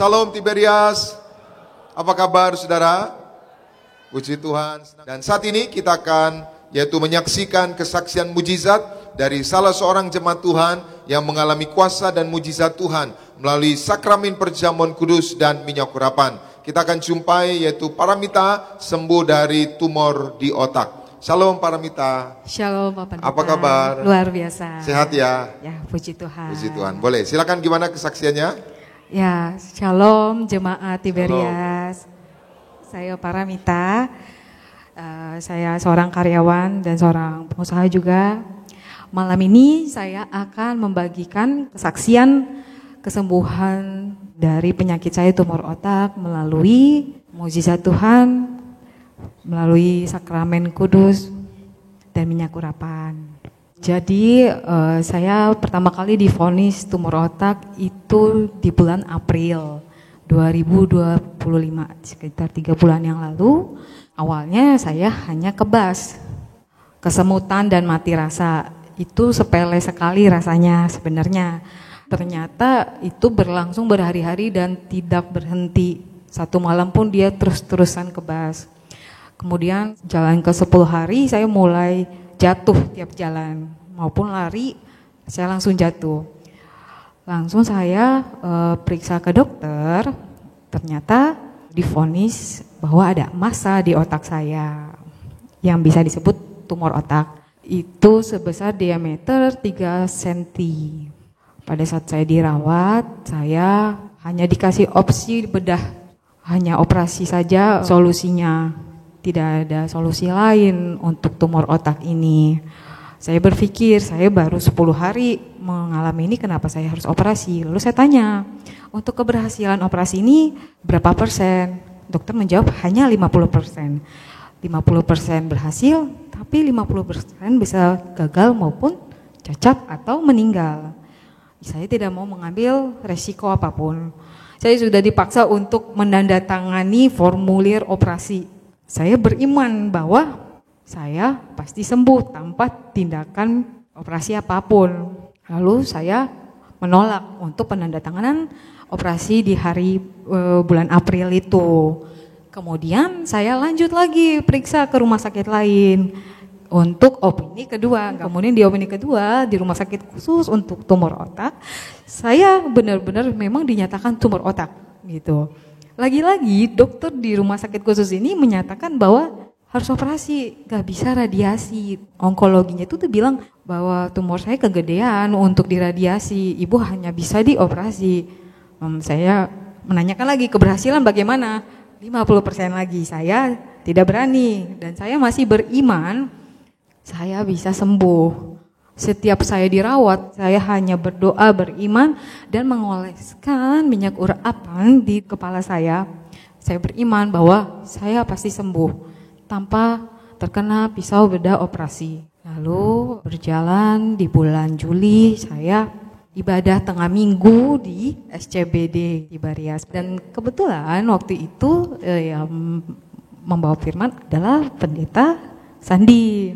Salam Tiberias. Apa kabar saudara? Puji Tuhan. Dan saat ini kita akan yaitu menyaksikan kesaksian mujizat dari salah seorang jemaat Tuhan yang mengalami kuasa dan mujizat Tuhan melalui sakramen perjamuan kudus dan minyak urapan. Kita akan jumpai yaitu Paramita sembuh dari tumor di otak. Shalom Paramita. Shalom Pak Pendeta. Apa kabar? Luar biasa. Sehat ya? Ya, puji Tuhan. Puji Tuhan. Boleh, silakan gimana kesaksiannya? Ya, shalom jemaat Tiberias. Saya Paramita. Saya seorang karyawan dan seorang pengusaha juga. Malam ini saya akan membagikan kesaksian kesembuhan dari penyakit saya tumor otak melalui mukjizat Tuhan, melalui sakramen kudus dan minyak urapan. Jadi saya pertama kali divonis tumor otak itu di bulan April 2025, sekitar 3 bulan yang lalu. Awalnya saya hanya kebas, kesemutan dan mati rasa. Itu sepele sekali rasanya sebenarnya. Ternyata itu berlangsung berhari-hari dan tidak berhenti. Satu malam pun dia terus-terusan kebas. Kemudian jalan ke 10 hari saya mulai jatuh tiap jalan. Maupun lari, saya langsung jatuh. Langsung saya periksa ke dokter, ternyata divonis bahwa ada massa di otak saya yang bisa disebut tumor otak. Itu sebesar diameter 3 cm. Pada saat saya dirawat, saya hanya dikasih opsi bedah, hanya operasi saja solusinya. Tidak ada solusi lain untuk tumor otak ini. Saya berpikir, saya baru 10 hari mengalami ini, kenapa saya harus operasi? Lalu saya tanya, untuk keberhasilan operasi ini berapa persen? Dokter menjawab hanya 50%. 50% berhasil, tapi 50% bisa gagal maupun cacat atau meninggal. Saya tidak mau mengambil resiko apapun. Saya sudah dipaksa untuk menandatangani formulir operasi. Saya beriman bahwa saya pasti sembuh tanpa tindakan operasi apapun. Lalu saya menolak untuk penandatanganan operasi di hari bulan April itu. Kemudian saya lanjut lagi periksa ke rumah sakit lain untuk opini kedua. Kemudian di opini kedua di rumah sakit khusus untuk tumor otak, saya benar-benar memang dinyatakan tumor otak gitu. Lagi-lagi dokter di rumah sakit khusus ini menyatakan bahwa harus operasi, gak bisa radiasi. Onkologinya itu tuh bilang bahwa tumor saya kegedean untuk diradiasi, ibu hanya bisa dioperasi. Saya menanyakan lagi keberhasilan bagaimana, 50% lagi. Saya tidak berani dan saya masih beriman saya bisa sembuh. Setiap saya dirawat, saya hanya berdoa, beriman, dan mengoleskan minyak urapan di kepala saya. Saya beriman bahwa saya pasti sembuh tanpa terkena pisau bedah operasi. Lalu berjalan di bulan Juli, saya ibadah tengah minggu di SCBD Tiberias. Dan kebetulan waktu itu yang membawa firman adalah Pendeta Sandi.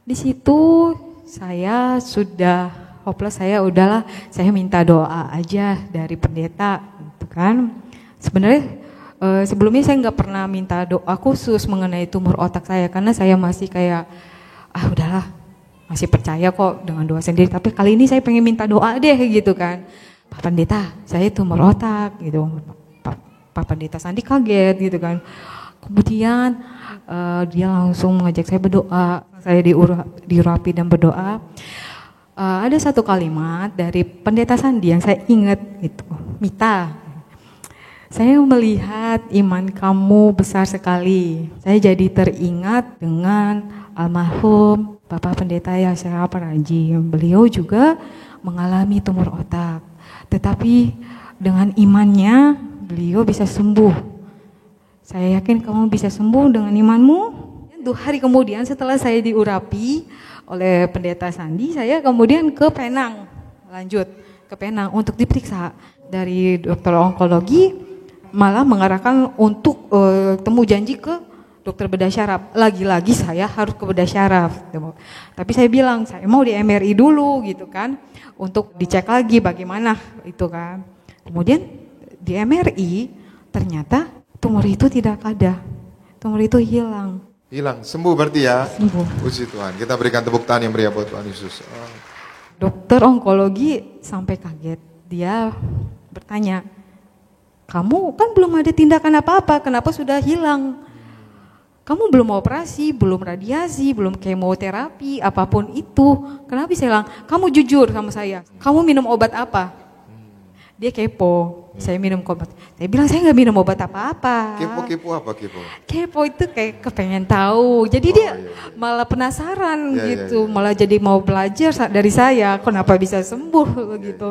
Di situ saya sudah hopeless, saya minta doa aja dari pendeta gitu kan. Sebenarnya sebelumnya saya nggak pernah minta doa khusus mengenai tumor otak saya karena saya masih kayak udahlah, masih percaya kok dengan doa sendiri, tapi kali ini saya pengen minta doa deh gitu kan. Pak Pendeta, saya tumor otak gitu. Pak Pendeta Sandi kaget gitu kan. Kemudian dia langsung mengajak saya berdoa, saya diurapi dan berdoa. Ada satu kalimat dari Pendeta Sandi yang saya ingat itu, Mita, saya melihat iman kamu besar sekali. Saya jadi teringat dengan almarhum Bapak Pendeta Yasser Paraji. Beliau juga mengalami tumor otak, tetapi dengan imannya beliau bisa sembuh. Saya yakin kamu bisa sembuh dengan imanmu. 2 hari kemudian setelah saya diurapi oleh Pendeta Sandi, saya kemudian ke Penang, lanjut ke Penang untuk diperiksa. Dari dokter onkologi malah mengarahkan untuk temu janji ke dokter bedah syaraf. Lagi-lagi saya harus ke bedah syaraf. Tapi saya bilang saya mau di MRI dulu gitu kan, untuk dicek lagi bagaimana itu kan. Kemudian di MRI ternyata tumor itu tidak ada. Tumor itu hilang. Hilang, sembuh berarti ya? Sembuh. Puji Tuhan, kita berikan tepuk tangan yang meriah buat Tuhan Yesus. Dokter onkologi sampai kaget. Dia bertanya, kamu kan belum ada tindakan apa-apa, kenapa sudah hilang? Kamu belum operasi, belum radiasi, belum kemoterapi, apapun itu. Kenapa bisa hilang? Kamu jujur sama saya, kamu minum obat apa? Dia kepo, saya minum obat. Saya bilang saya nggak minum obat apa-apa. Kepo apa kepo? Kepo itu kayak kepengen tahu. Jadi dia malah penasaran gitu, malah jadi mau belajar dari saya. Kenapa bisa sembuh gitu.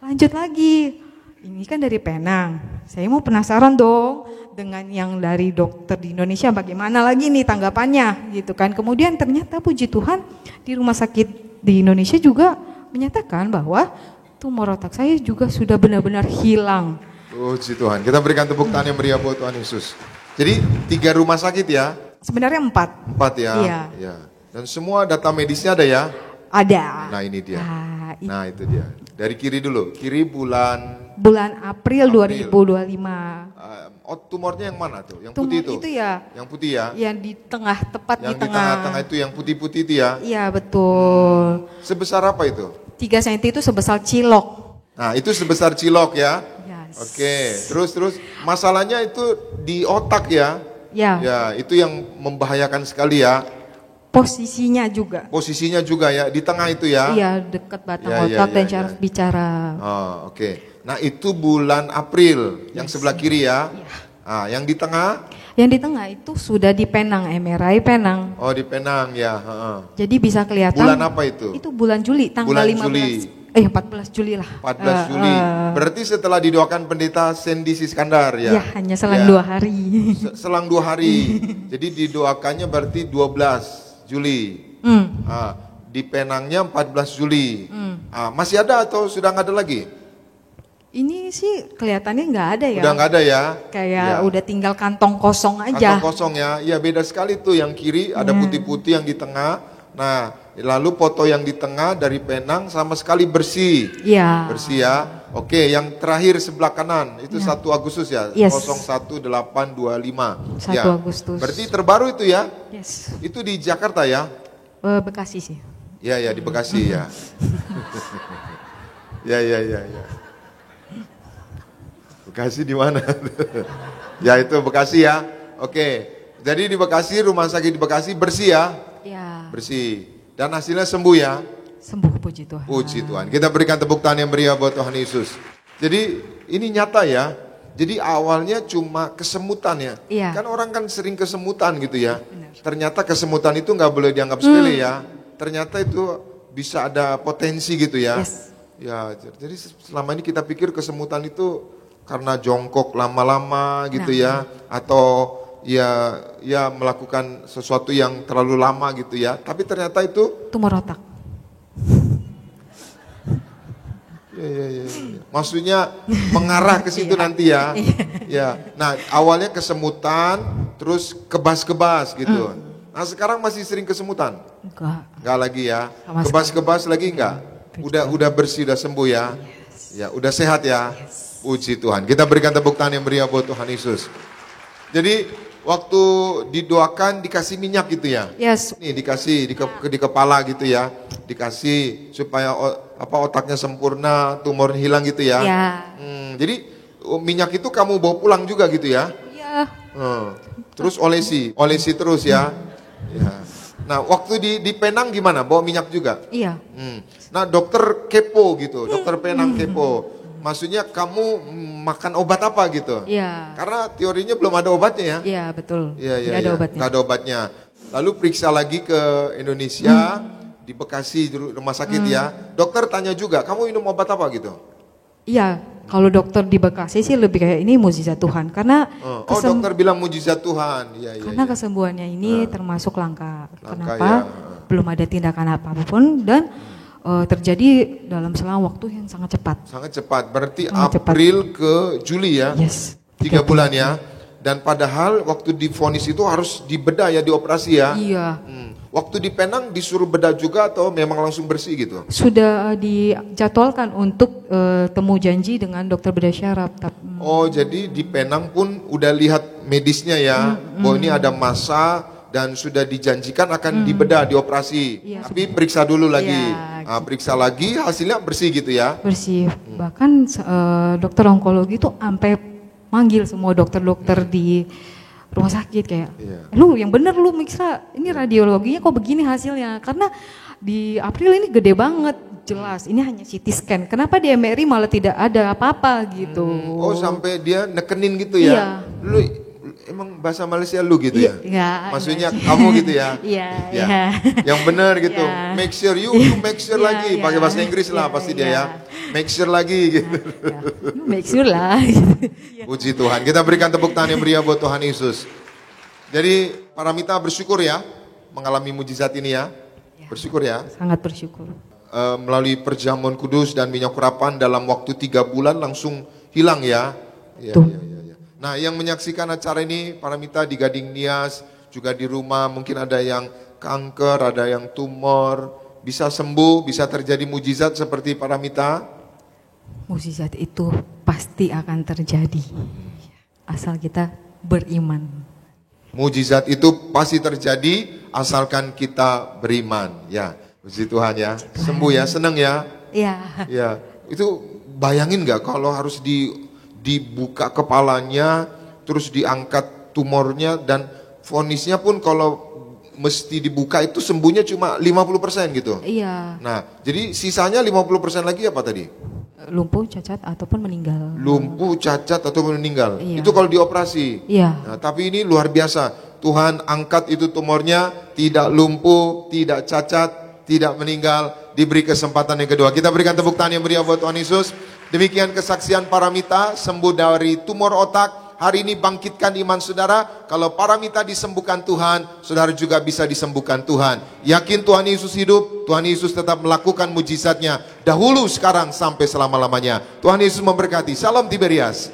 Lanjut lagi, ini kan dari Penang. Saya mau penasaran dong dengan yang dari dokter di Indonesia bagaimana lagi nih tanggapannya gitu kan. Kemudian ternyata puji Tuhan di rumah sakit di Indonesia juga menyatakan bahwa tumor otak saya juga sudah benar-benar hilang. Puji Tuhan. Kita berikan tepuk tangan yang meriah buat Tuhan Yesus. Jadi 3 rumah sakit ya? Sebenarnya 4. 4 ya? Iya. Ya. Dan semua data medisnya ada ya? Ada. Nah ini dia. Nah itu dia. Dari kiri dulu. Kiri bulan April 2025. Tumornya yang mana tuh? Yang Tumor putih itu? itu ya. Yang putih ya? Yang di tengah, tepat Yang di tengah. Yang di tengah itu yang putih-putih itu ya? Iya betul. Sebesar apa itu? 3 cm itu sebesar cilok. Nah itu sebesar cilok ya? Yes. Oke, terus masalahnya itu di otak ya? Ya. Ya, itu yang membahayakan sekali ya. Posisinya juga. Posisinya juga ya, di tengah itu ya? Iya, dekat batang Ya, otak ya, dan ya, cara ya. bicara. Oh, oke. Nah itu bulan April, yang sebelah kiri ya? Iya. Ah, yang di tengah? Yang di tengah itu sudah di Penang, MRI Penang. Oh di Penang ya. Heeh. Jadi bisa kelihatan. Bulan apa itu? Itu bulan Juli, tanggal Bulan 15. Juli. 14 Juli lah. 14 Juli. Berarti setelah didoakan pendeta Sandy Siskandar ya? Ya, hanya selang 2 hari. Selang 2 hari. Jadi didoakannya berarti 12 Juli. Di Penangnya 14 Juli. Masih ada atau sudah nggak ada lagi? Ini sih kelihatannya nggak ada ya. Udah nggak ada ya? Kayak Ya. udah tinggal kantong kosong aja. Kantong kosong ya. Iya beda sekali tuh, yang kiri ada putih-putih, yang di tengah. Nah, lalu foto yang di tengah dari Penang sama sekali bersih. Iya. Bersih ya. Oke, yang terakhir sebelah kanan itu 1 Agustus ya. Yes. 01825. 1 ya. Agustus. Berarti terbaru itu ya? Yes. Itu di Jakarta ya? Bekasi sih. Ya di Bekasi ya. ya. Bekasi di mana? Ya itu Bekasi ya. Oke. Jadi di Bekasi, rumah sakit di Bekasi bersih ya? Ya. Bersih. Dan hasilnya sembuh ya? Sembuh, puji Tuhan. Puji Tuhan. Kita berikan tepuk tangan yang meriah buat Tuhan Yesus. Jadi ini nyata ya. Jadi awalnya cuma kesemutan ya. Iya. Kan orang kan sering kesemutan gitu ya. Benar. Ternyata kesemutan itu nggak boleh dianggap sepele ya. Ternyata itu bisa ada potensi gitu ya. Yes. Ya, jadi selama ini kita pikir kesemutan itu karena jongkok lama-lama gitu ya, atau ya melakukan sesuatu yang terlalu lama gitu ya. Tapi ternyata itu Tumor otak. ya. Maksudnya mengarah ke situ nanti ya. Ya. Nah, awalnya kesemutan, terus kebas-kebas gitu. Nah, sekarang masih sering kesemutan? Enggak lagi ya. Sama Kebas-kebas lagi enggak? Udah bersih, udah sembuh ya. Ya, udah sehat ya. Puji Tuhan. Kita berikan tepuk tangan yang meriah buat Tuhan Yesus. Jadi waktu didoakan dikasih minyak gitu ya. Yes. Nih dikasih di kepala gitu ya. Dikasih supaya otaknya sempurna, tumor hilang gitu ya. Ya. Jadi minyak itu kamu bawa pulang juga gitu ya. Iya. Terus olesi terus ya. Ya. Nah, waktu di Penang gimana? Bawa minyak juga? Iya. Nah, dokter kepo gitu. Dokter Penang kepo. Maksudnya kamu makan obat apa gitu? Iya. Karena teorinya belum ada obatnya ya. Iya, betul. Iya. Tidak ada obatnya. Nggak ada obatnya. Lalu periksa lagi ke Indonesia, di Bekasi di rumah sakit ya. Dokter tanya juga, kamu minum obat apa gitu? Iya, kalau dokter di Bekasi sih lebih kayak ini mukjizat Tuhan karena dokter bilang mujizat Tuhan. Iya. karena kesembuhannya ini termasuk langka. Kenapa? Ya. Belum ada tindakan apapun dan terjadi dalam selang waktu yang sangat cepat. Sangat cepat. Berarti Sangat April ke Juli ya. Yes. 3 bulan ya. Dan padahal waktu divonis itu harus dibedah ya, dioperasi ya. Iya. Waktu di Penang disuruh bedah juga atau memang langsung bersih gitu? Sudah dijadwalkan untuk temu janji dengan dokter bedah syaraf. Oh, jadi di Penang pun udah lihat medisnya ya, bahwa ini ada massa dan sudah dijanjikan akan dibedah, dioperasi. Iya, Tapi periksa dulu lagi. Iya, Periksa lagi, hasilnya bersih gitu ya? bersih. Bahkan dokter onkologi tuh sampai manggil semua dokter-dokter di rumah sakit kayak, lu yang bener lu Miksa, ini radiologinya kok begini hasilnya, karena di April ini gede banget, jelas ini hanya CT scan, kenapa di MRI malah tidak ada apa-apa gitu. Oh, sampai dia nekenin gitu ya? Iya. Lu emang bahasa Malaysia lu gitu ya? Iya. Maksudnya kamu gitu ya? Iya. Ya. Iya. Yang benar gitu. Iya. Make sure you make sure Iya, lagi, iya. pakai bahasa Inggris lah Iya, pasti dia iya. ya. Make sure lagi gitu. Ya. Make sure lah. Puji Tuhan. Kita berikan tepuk tangan yang meriah buat Tuhan Yesus. Jadi para mitra bersyukur ya mengalami mujizat ini ya. Bersyukur ya. Sangat bersyukur. Melalui perjamuan kudus dan minyak urapan dalam waktu 3 bulan langsung hilang ya. Ya, Tuh. ya, ya, ya. Nah, yang menyaksikan acara ini para mitra di Gading Nias, juga di rumah mungkin ada yang kanker, ada yang tumor, bisa sembuh, bisa terjadi mujizat seperti para mitra. Mukjizat itu pasti akan terjadi. Asal kita beriman. Mujizat itu pasti terjadi asalkan kita beriman. Ya, puji Tuhan ya. Sembuh ya, senang ya. Iya. Ya, itu bayangin nggak kalau harus dibuka kepalanya, terus diangkat tumornya dan vonisnya pun kalau mesti dibuka itu sembuhnya cuma 50% gitu. Iya. Nah, jadi sisanya 50% lagi apa tadi? Lumpuh, cacat ataupun meninggal. Lumpuh, cacat atau meninggal. Iya. Itu kalau dioperasi. Iya. Nah, tapi ini luar biasa. Tuhan angkat itu tumornya, tidak lumpuh, tidak cacat, tidak meninggal, diberi kesempatan yang kedua. Kita berikan tepuk tangan yang meriah buat Tuhan Yesus. Demikian kesaksian Paramita sembuh dari tumor otak. Hari ini bangkitkan iman saudara. Kalau Paramita disembuhkan Tuhan, saudara juga bisa disembuhkan Tuhan. Yakin Tuhan Yesus hidup, Tuhan Yesus tetap melakukan mujizatnya. Dahulu, sekarang, sampai selama-lamanya. Tuhan Yesus memberkati. Salam Tiberias.